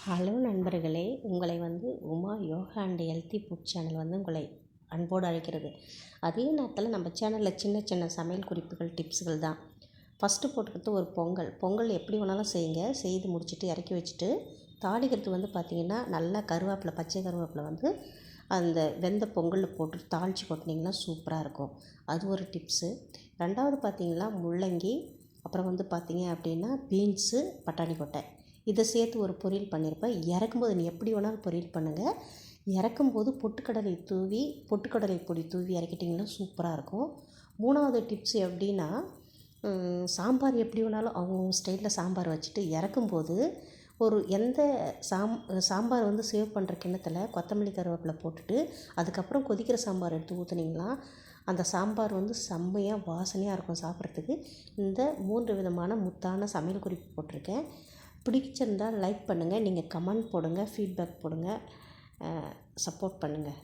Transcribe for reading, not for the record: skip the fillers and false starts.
Hello நண்பர்களே, உங்களை Uma yoga and healthy food channel உங்களை அன்போடு அழைக்கிறது. அதே நேரத்தில் நம்ம சேனலில் சின்ன சின்ன சமையல் குறிப்புகள் டிப்ஸுகள் தான். ஃபஸ்ட்டு போட்டுக்கிறது ஒரு பொங்கல் எப்படி வேணாலும் செய்யுங்க. செய்து முடிச்சுட்டு இறக்கி வச்சுட்டு தாளிக்கிறது பார்த்திங்கன்னா நல்லா கருவேப்பிலை, பச்சை கருவேப்பிலை அந்த வெந்த பொங்கலில் போட்டு தாளித்து கொட்டினீங்கன்னா சூப்பராக இருக்கும். அது ஒரு டிப்ஸு. ரெண்டாவது பார்த்திங்கன்னா முள்ளங்கி, அப்புறம் பார்த்திங்க அப்படின்னா பீன்ஸு, பட்டாணி கொட்டை இதை சேர்த்து ஒரு பொரியல் பண்ணியிருப்பேன். இறக்கும்போது நீ எப்படி வேணாலும் பொரியல் பண்ணுங்கள். இறக்கும்போது பொட்டுக்கடலை பொடி தூவி இறக்கிட்டிங்கன்னா சூப்பராக இருக்கும். மூணாவது டிப்ஸ் எப்படின்னா, சாம்பார் எப்படி வேணாலும் அவங்க ஸ்டைலில் சாம்பார் வச்சுட்டு இறக்கும்போது எந்த சாம்பார் சேவ் பண்ணுற கிண்ணத்தில் கொத்தமல்லி கருவேப்பிலை போட்டுட்டு அதுக்கப்புறம் கொதிக்கிற சாம்பார் எடுத்து ஊற்றுனீங்கன்னா அந்த சாம்பார் செம்மையாக வாசனையாக இருக்கும் சாப்பிட்றதுக்கு. இந்த 3 விதமான முத்தான சமையல் குறிப்பு போட்டிருக்கேன். பிடிச்சிருந்தால் லைக் பண்ணுங்கள், நீங்கள் கமெண்ட் போடுங்க, ஃபீட்பேக் போடுங்க, சப்போர்ட் பண்ணுங்கள்.